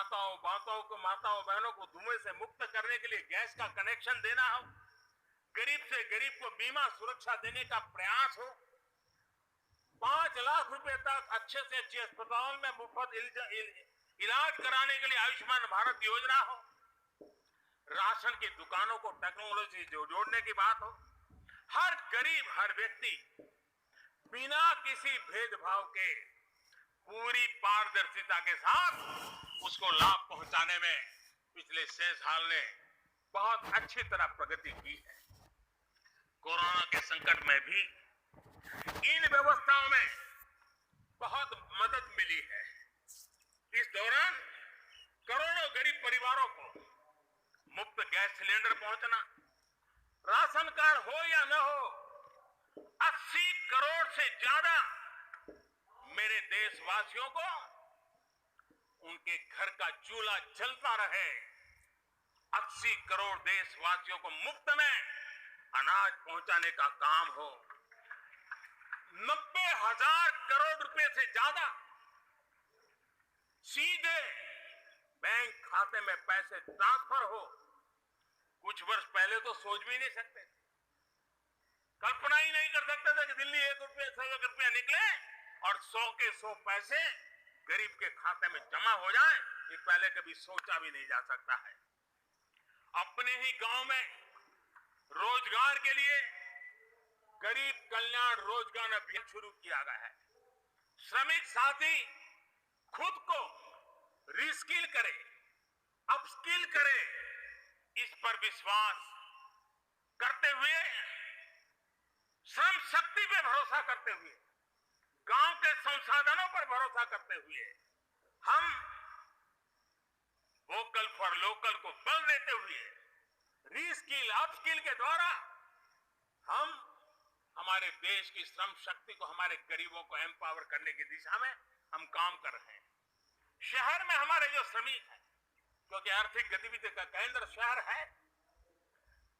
माताओं बहनों को धुएं से मुक्त करने के लिए गैस का कनेक्शन देना हो, गरीब से गरीब को बीमा सुरक्षा देने का प्रयास हो, 5 लाख रुपए तक अच्छे से अच्छे अस्पताल में मुफ्त इलाज कराने के लिए आयुष्मान भारत योजना हो, राशन की दुकानों को टेक्नोलॉजी जोड़ने की बात हो, हर गरीब हर व्यक्ति बिना किसी भेदभाव के पूरी पारदर्शिता के साथ उसको लाभ पहुंचाने में पिछले 6 साल ने बहुत अच्छी तरह प्रगति की है। कोरोना के संकट में भी इन व्यवस्थाओं में बहुत मदद मिली है। इस दौरान करोड़ों गरीब परिवारों को मुफ्त गैस सिलेंडर पहुंचना, राशन कार्ड हो या न हो, 80 करोड़ से ज्यादा मेरे देशवासियों को उनके घर का चूल्हा जलता रहे, 80 करोड़ देशवासियों को मुफ्त में अनाज पहुंचाने का काम हो, 90,000 करोड़ रुपए से ज्यादा सीधे बैंक खाते में पैसे ट्रांसफर हो। कुछ वर्ष पहले तो सोच भी नहीं सकते, कल्पना ही नहीं कर सकते थे कि दिल्ली 1 रुपया निकले और 100 के 100 पैसे गरीब के खाते में जमा हो जाए। ये पहले कभी सोचा भी नहीं जा सकता है। अपने ही गांव में रोजगार के लिए गरीब कल्याण रोजगार अभियान शुरू किया गया है। श्रमिक साथी खुद को रिस्किल करे, अपस्किल करे, इस पर विश्वास करते हुए, श्रम शक्ति पे भरोसा करते हुए, गांव के संसाधनों पर भरोसा करते हुए हम वोकल फॉर लोकल को बल देते हुए रीस्किल अपस्किल के द्वारा हम हमारे देश की श्रम शक्ति को, हमारे गरीबों को एम्पावर करने की दिशा में हम काम कर रहे हैं। शहर में हमारे जो श्रमिक हैं, क्योंकि आर्थिक गतिविधि का केंद्र शहर है,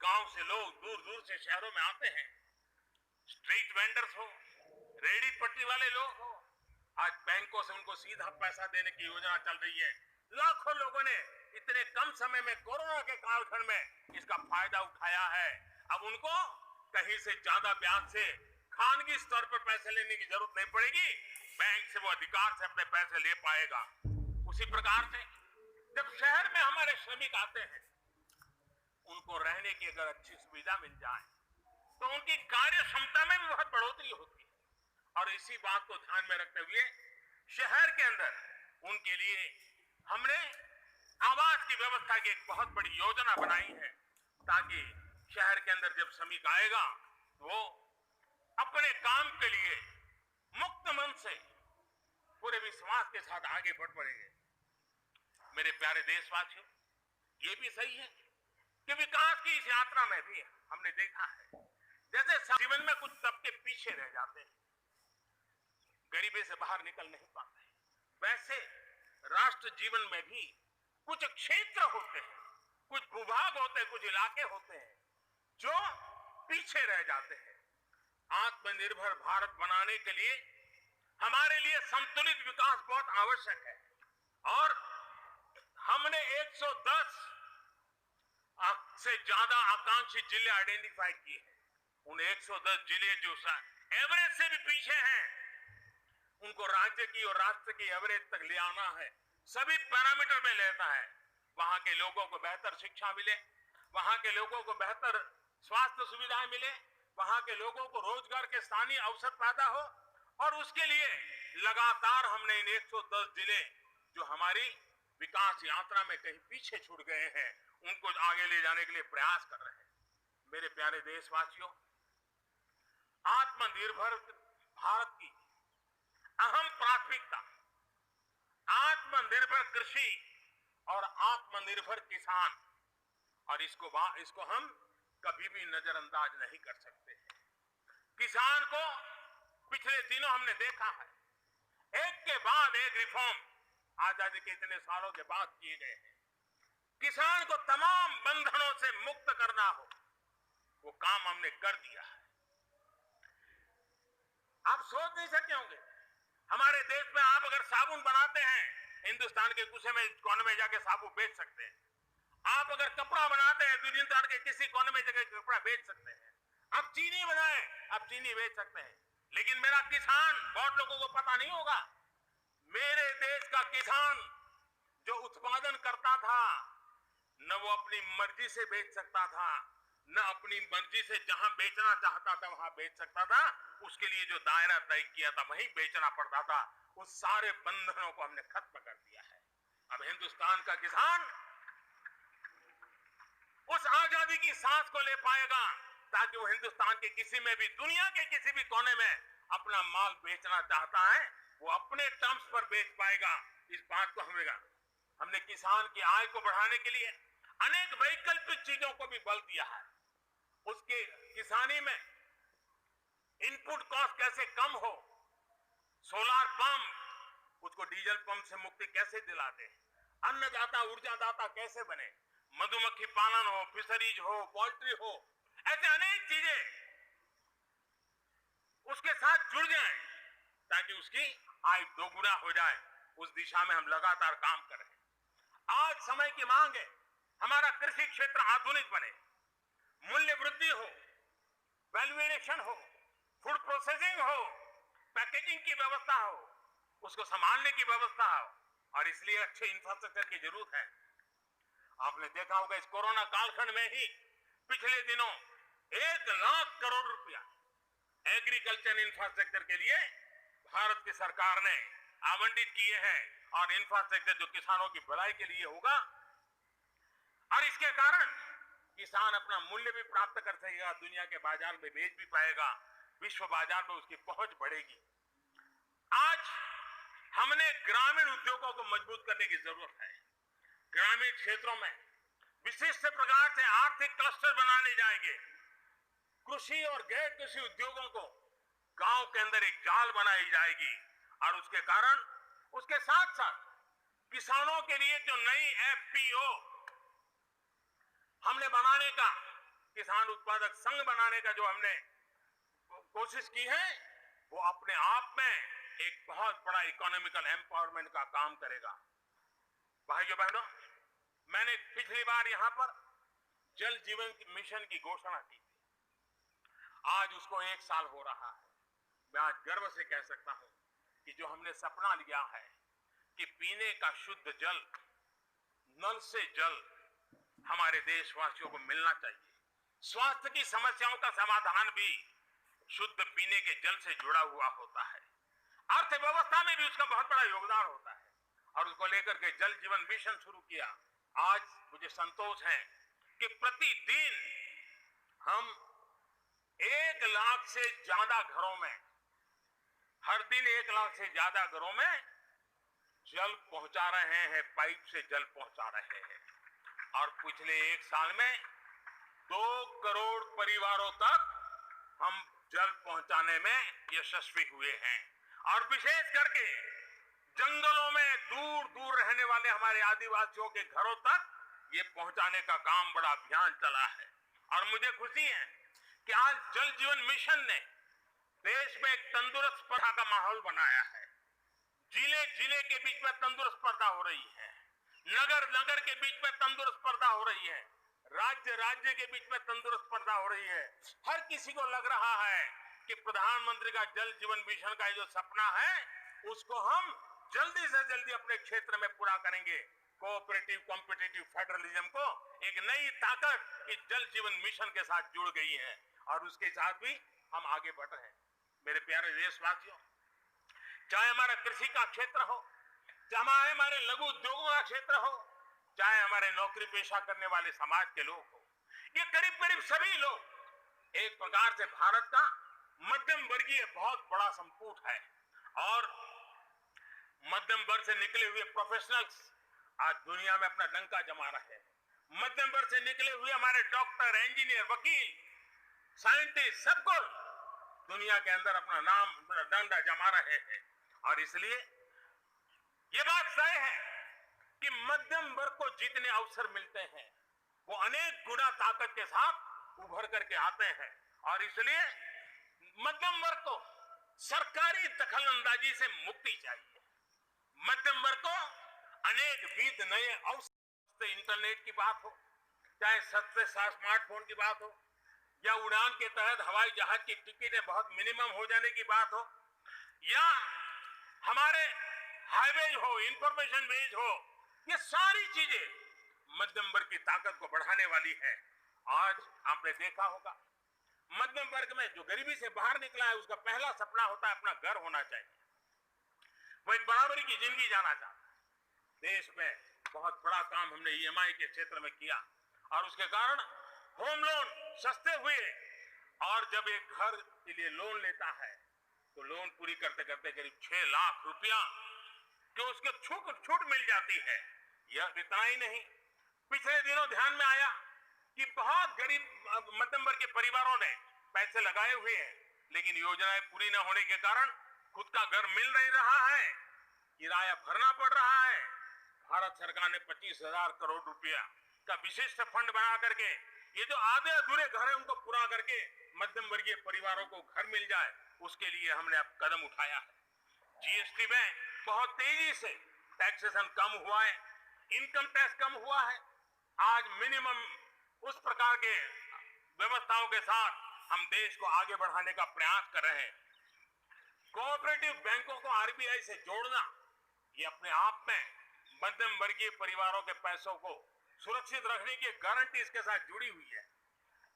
गांव से लोग दूर दूर से शहरों में आते हैं। स्ट्रीट वेंडर्स हो, रेडी पट्टी वाले लोग हो, आज बैंकों से उनको सीधा पैसा देने की योजना चल रही है। लाखों लोगों ने इतने कम समय में कोरोना के कालखंड में इसका फायदा उठाया है। अब उनको कहीं से ज्यादा ब्याज से खानगी स्तर पर पैसे लेने की जरूरत नहीं पड़ेगी, बैंक से वो अधिकार से अपने पैसे ले पाएगा। उसी प्रकार से जब शहर में हमारे श्रमिक आते हैं, उनको रहने की अगर अच्छी सुविधा मिल जाए तो उनकी कार्य क्षमता में भी बहुत बढ़ोतरी होती है। और इसी बात को ध्यान में रखते हुए शहर के अंदर उनके लिए हमने आवास की व्यवस्था की एक बहुत बड़ी योजना बनाई है, ताकि शहर के अंदर जब श्रमिक आएगा वो अपने काम के लिए मुक्त मन से पूरे विश्वास के साथ आगे बढ़ पड़ेंगे। मेरे प्यारे देशवासियों, ये भी सही है कि विकास की इस यात्रा में भी हमने देखा है जैसे जीवन में कुछ तबके पीछे रह जाते हैं, गरीबी से बाहर निकल नहीं पाते, वैसे राष्ट्र जीवन में भी कुछ क्षेत्र होते हैं, कुछ भूभाग होते हैं, कुछ इलाके होते हैं जो पीछे रह जाते हैं। आत्मनिर्भर भारत बनाने के लिए हमारे लिए संतुलित विकास बहुत आवश्यक है और हमने 110 से ज्यादा आकांक्षी जिले आइडेंटिफाई किए हैं। उन 110 जिले जो एवरेज से भी पीछे हैं, उनको राज्य की और राष्ट्र की एवरेज तक ले आना है। सभी पैरामीटर में लेता है। वहां के लोगों को बेहतर शिक्षा मिले, वहां के लोगों को बेहतर स्वास्थ्य सुविधाएं मिले, वहां के लोगों को रोजगार के स्थानीय अवसर पैदा हो। और उसके लिए लगातार हमने इन 110 जिले जो हमारी विकास यात्रा में कहीं पीछे छूट गए हैं, उनको आगे ले जाने के लिए प्रयास कर रहे हैं। मेरे प्यारे देशवासियों, आत्मनिर्भर भारत की अहम प्राथमिकता आत्मनिर्भर कृषि और आत्मनिर्भर किसान, और इसको हम कभी भी नजरअंदाज नहीं कर सकते। किसान को पिछले दिनों हमने देखा है, एक के बाद एक रिफॉर्म आजादी के इतने सालों के बाद किए गए हैं। किसान को तमाम बंधनों से मुक्त करना हो, वो काम हमने कर दिया है। आप सोच नहीं सकते होंगे, हमारे देश में आप अगर साबुन बनाते हैं हिंदुस्तान के कोने में जाके साबुन बेच सकते हैं। आप अगर कपड़ा बनाते हैं तो हिंदुस्तान के किसी कोने में जाके कपड़ा बेच सकते हैं। आप चीनी बनाए, आप चीनी बेच सकते हैं। लेकिन मेरा किसान, बहुत लोगों को पता नहीं होगा, मेरे देश का किसान जो उत्पादन करता था, न वो अपनी मर्जी से बेच सकता था, न अपनी मर्जी से जहां बेचना चाहता था वहां बेच सकता था। उसके लिए जो दायरा तय किया था वहीं बेचना पड़ता था। उस सारे बंधनों को हमने खत्म कर दिया है। अब हिंदुस्तान का किसान उस आजादी की सांस को ले पाएगा ताकि वो हिंदुस्तान के किसी में भी, दुनिया के किसी भी कोने में अपना माल बेचना चाहता है, वो अपने टर्म्स पर बेच पाएगा। इस बात को हमने किसान की आय को बढ़ाने के लिए अनेक वैकल्पिक चीजों को भी बल दिया है। उसके किसानी में इनपुट कॉस्ट कैसे कम हो, सोलार पंप, उसको डीजल पंप से मुक्ति कैसे दिलाते, अन्नदाता ऊर्जादाता कैसे बने, मधुमक्खी पालन हो, फिशरीज हो, पोल्ट्री हो, ऐसे अनेक चीजें उसके साथ जुड़ जाएं ताकि उसकी आय दोगुना हो जाए। उस दिशा में हम लगातार काम कर रहे हैं। आज समय की मांग है हमारा कृषि क्षेत्र आधुनिक बने, मूल्य वृद्धि हो, वैल्यू एडिशन हो, फूड प्रोसेसिंग हो, पैकेजिंग की व्यवस्था हो, उसको संभालने की व्यवस्था हो, और इसलिए अच्छे इंफ्रास्ट्रक्चर की जरूरत है। आपने देखा होगा इस कोरोना कालखंड में ही पिछले दिनों 1 लाख करोड़ रुपया एग्रीकल्चर इंफ्रास्ट्रक्चर के लिए भारत की सरकार ने आवंटित किए हैं, और इंफ्रास्ट्रक्चर जो किसानों की भलाई के लिए होगा, और इसके कारण किसान अपना मूल्य भी प्राप्त कर सकेगा, दुनिया के बाजार में बेच भी पाएगा, विश्व बाजार में उसकी पहुंच बढ़ेगी। आज हमने ग्रामीण उद्योगों को मजबूत करने की जरूरत है। ग्रामीण क्षेत्रों में विशिष्ट प्रकार से आर्थिक क्लस्टर बनाने जाएंगे। कृषि और गैर कृषि उद्योगों को गांव के अंदर एक जाल बनाई जाएगी, और उसके कारण उसके साथ साथ किसानों के लिए जो नई एफपीओ हमने बनाने का, किसान उत्पादक संघ बनाने का जो हमने कोशिश की है, वो अपने आप में एक बहुत बड़ा इकोनॉमिकल एम्पावरमेंट का काम करेगा। भाइयों बहनों, मैंने पिछली बार यहां पर जल जीवन मिशन की घोषणा की थी। आज उसको 1 साल हो रहा है। मैं आज गर्व से कह सकता हूं कि जो हमने सपना लिया है कि पीने का शुद्ध जल, नल से जल हमारे देशवासियों को मिलना चाहिए, स्वास्थ्य की समस्याओं का समाधान भी शुद्ध पीने के जल से जुड़ा हुआ होता है, अर्थव्यवस्था में भी उसका बहुत बड़ा योगदान होता है, और उसको लेकर के जल जीवन मिशन शुरू किया। आज मुझे संतोष है कि प्रतिदिन हम 1 लाख से ज्यादा घरों में, हर दिन 1 लाख से ज्यादा घरों में जल पहुंचा रहे हैं, पाइप से जल पहुंचा रहे हैं, और पिछले 1 साल में 2 करोड़ परिवारों तक हम जल पहुंचाने में यशस्वी हुए हैं। और विशेष करके जंगलों में दूर दूर रहने वाले हमारे आदिवासियों के घरों तक ये पहुंचाने का काम, बड़ा अभियान चला है। और मुझे खुशी है कि आज जल जीवन मिशन ने देश में एक तंदुरुस्त स्पर्धा का माहौल बनाया है। जिले जिले के बीच में तंदुरुस्त स्पर्धा हो रही है, नगर नगर के बीच में तंदुरुस्त स्पर्धा हो रही है, राज्य राज्य के बीच में तंदुरुस्त स्पर्धा हो रही है। हर किसी को लग रहा है कि प्रधानमंत्री का जल जीवन मिशन का जो सपना है, उसको हम जल्दी से जल्दी अपने क्षेत्र में पूरा करेंगे। कोऑपरेटिव कॉम्पिटिटिव फेडरलिज्म को एक नई ताकत इस जल जीवन मिशन के साथ जुड़ गई है, और उसके साथ भी हम आगे बढ़ रहे हैं। मेरे प्यारे देशवासियों, चाहे हमारा कृषि का क्षेत्र हो, चाहे हमारे लघु उद्योगों का क्षेत्र हो, चाहे हमारे नौकरी पेशा करने वाले समाज के लोग हो, ये करीब करीब सभी लोग एक प्रकार से भारत का मध्यम वर्गीय बहुत बड़ा संपुट है। और मध्यम वर्ग से निकले हुए प्रोफेशनल्स आज दुनिया में अपना डंका जमा रहे हैं। मध्यम वर्ग से निकले हुए हमारे डॉक्टर, इंजीनियर, वकील, साइंटिस्ट, सबको दुनिया के अंदर अपना नाम, अपना डंडा जमा रहे हैं। और इसलिए ये बात तय है कि मध्यम वर्ग को जितने अवसर मिलते हैं वो अनेक गुना ताकत के साथ उभर करके आते हैं। और इसलिए मध्यम वर्ग को सरकारी दखल अंदाजी से मुक्ति चाहिए। मध्यम वर्ग को अनेक विध नए अवसर, इंटरनेट की बात हो, चाहे सस्ते स्मार्टफोन की बात हो, या उड़ान के तहत हवाई जहाज की टिकटें बहुत मिनिमम हो जाने की बात हो, या हमारे हाईवे हो, इंफॉर्मेशन बेज हो, ये सारी चीजें मध्यम वर्ग की ताकत को बढ़ाने वाली है। आज आपने देखा होगा, मध्यम वर्ग में जो गरीबी से बाहर निकला है, उसका पहला सपना होता है अपना घर होना चाहिए, वो एक बराबरी की जिंदगी जाना चाहता है। देश में बहुत बड़ा काम हमने ईएमआई के क्षेत्र में किया और उसके कारण होम लोन सस्ते हुए, और जब एक घर के लिए लोन लेता है तो लोन पूरी करते करते करीब 6 लाख रुपया जो उसके छूट मिल जाती है। यह इतना ही नहीं, पिछले दिनों ध्यान में आया कि बहुत गरीब मध्यम वर्ग के परिवारों ने पैसे लगाए हुए हैं, लेकिन योजनाएं पूरी न होने के कारण खुद का घर मिल नहीं रहा है, किराया भरना पड़ रहा है। भारत सरकार ने 25,000 करोड़ रुपया का विशिष्ट फंड बना करके ये जो आधे अधूरे घर है उनको पूरा करके मध्यम वर्गीय परिवारों को घर मिल जाए, उसके लिए हमने अब कदम उठाया है। जीएसटी में बहुत तेजी से टैक्सेशन कम हुआ है, इनकम टैक्स कम हुआ है। आज मिनिमम उस प्रकार के व्यवस्थाओं के साथ हम देश को आगे बढ़ाने का प्रयास कर रहे हैं। कोऑपरेटिव बैंकों को आरबीआई से जोड़ना, ये अपने आप में मध्यम वर्गीय परिवारों के पैसों को सुरक्षित रखने की गारंटी इसके साथ जुड़ी हुई है।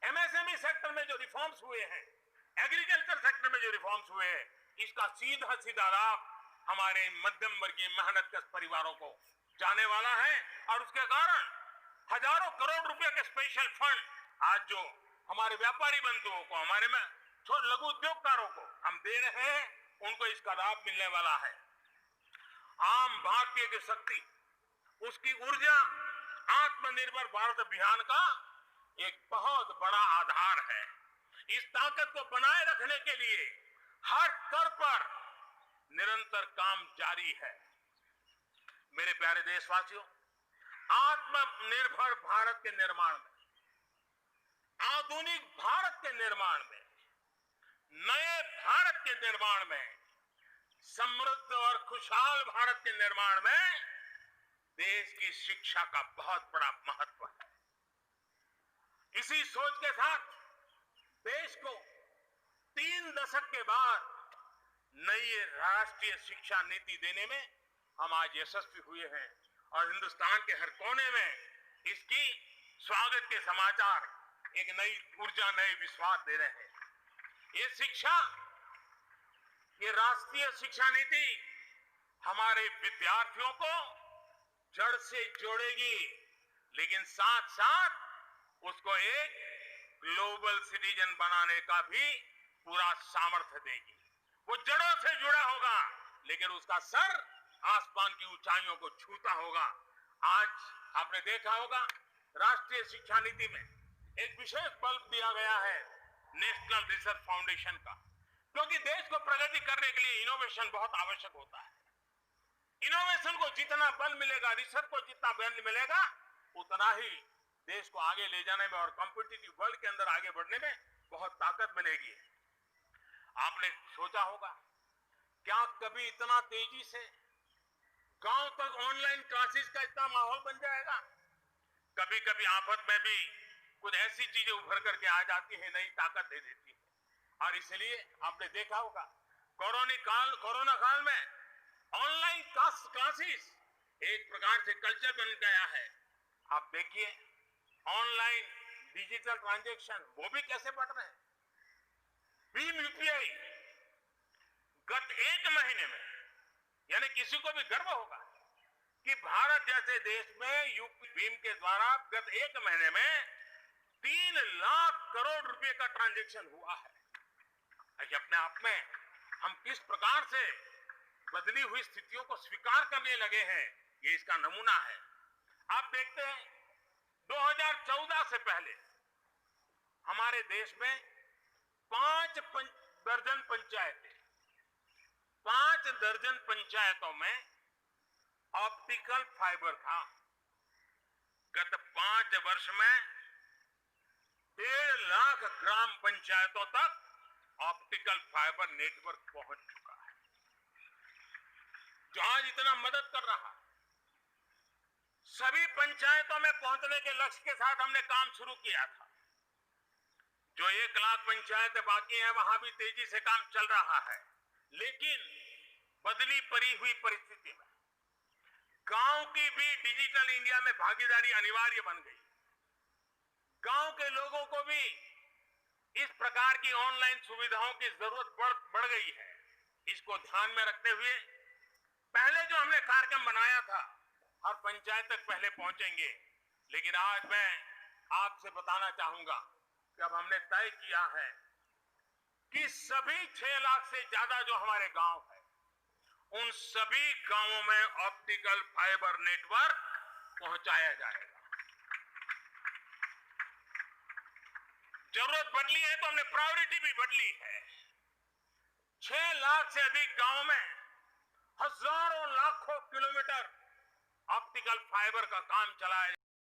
एमएसएमई सेक्टर में जो रिफॉर्म्स हुए हैं, एग्रीकल्चर सेक्टर में जो रिफॉर्म्स हुए हैं, इसका सीधा सीधा लाभ हमारे मध्यम वर्गीय मेहनतकश परिवारों को जाने वाला है, और उसके कारण हजारों करोड़ रुपए के स्पेशल फंड आज जो हमारे व्यापारी बंधुओं को, हमारे में लघु उद्योगकारों को हम दे रहे हैं, उनको इसका लाभ मिलने वाला है। आम भारतीय की शक्ति, उसकी ऊर्जा आत्मनिर्भर भारत अभियान का एक बहुत बड़ा आधार है। इस ताकत को बनाए रखने के लिए हर स्तर पर निरंतर काम जारी है। मेरे प्यारे देशवासियों, आत्मनिर्भर भारत के निर्माण में, आधुनिक भारत के निर्माण में, नए भारत के निर्माण में, समृद्ध और खुशहाल भारत के निर्माण में देश की शिक्षा का बहुत बड़ा महत्व है। इसी सोच के साथ देश को 3 दशक के बाद नई राष्ट्रीय शिक्षा नीति देने में हम आज यशस्वी हुए हैं, और हिंदुस्तान के हर कोने में इसकी स्वागत के समाचार एक नई ऊर्जा, नए विश्वास दे रहे हैं। ये शिक्षा, ये राष्ट्रीय शिक्षा नीति हमारे विद्यार्थियों को जड़ से जोड़ेगी, लेकिन साथ साथ उसको एक ग्लोबल सिटीजन बनाने का भी पूरा सामर्थ्य देगी। वो जड़ों से जुड़ा होगा, लेकिन उसका सर आसमान की ऊंचाइयों को छूता होगा। आज आपने देखा होगा, राष्ट्रीय शिक्षा नीति में एक विशेष बल दिया गया है नेशनल रिसर्च फाउंडेशन का, क्योंकि देश को प्रगति करने के लिए इनोवेशन बहुत आवश्यक होता है। इनोवेशन को जितना बल मिलेगा, रिसर्च को जितना बल मिलेगा, उतना ही देश को आगे ले जाने में और कॉम्पिटिटिव वर्ल्ड के अंदर आगे बढ़ने में बहुत ताकत मिलेगी। आपने सोचा होगा, क्या कभी इतना तेजी से गांव तक ऑनलाइन क्लासेस का इतना माहौल बन जाएगा? कभी कभी आफत में भी कुछ ऐसी चीजें उभर करके आ जाती है, नई ताकत दे देती है। और इसलिए आपने देखा होगा, कोरोना काल में ऑनलाइन क्लासेस एक प्रकार से कल्चर बन गया है। आप देखिए, ऑनलाइन डिजिटल ट्रांजैक्शन वो भी कैसे बढ़ रहे हैं। भीम यूपीआई गत 1 महीने में, यानी किसी को भी गर्व होगा कि भारत जैसे देश में यूपी भीम के द्वारा गत 1 महीने में 3 लाख करोड़ रुपए का ट्रांजैक्शन हुआ है। अपने आप में हम किस प्रकार से बदली हुई स्थितियों को स्वीकार करने लगे हैं, ये इसका नमूना है। आप देखते हैं, 2014 से पहले हमारे देश में 5 दर्जन पंचायतों में ऑप्टिकल फाइबर था। गत 5 वर्ष में 1.5 लाख ग्राम पंचायतों तक ऑप्टिकल फाइबर नेटवर्क पहुंच चुका है, जो आज इतना मदद कर रहा है। सभी पंचायतों में पहुंचने के लक्ष्य के साथ हमने काम शुरू किया था। जो 1 लाख पंचायतें बाकी हैं, वहां भी तेजी से काम चल रहा है। लेकिन बदली पड़ी हुई परिस्थिति में गांव की भी डिजिटल इंडिया में भागीदारी अनिवार्य बन गई। गांव के लोगों को भी इस प्रकार की ऑनलाइन सुविधाओं की जरूरत बढ़ गई है। इसको ध्यान में रखते हुए पहले जो हमने कार्यक्रम बनाया था, हर पंचायत तक पहले पहुंचेंगे, लेकिन आज मैं आपसे बताना चाहूंगा कि अब हमने तय किया है कि सभी 6 लाख से ज्यादा जो हमारे गांव है, उन सभी गांवों में ऑप्टिकल फाइबर नेटवर्क पहुंचाया जाएगा। जरूरत बदली है तो हमने प्रायोरिटी भी बदली है। 6 लाख से अधिक गांवों में हजारों लाखों किलोमीटर ऑप्टिकल फाइबर का काम चलाया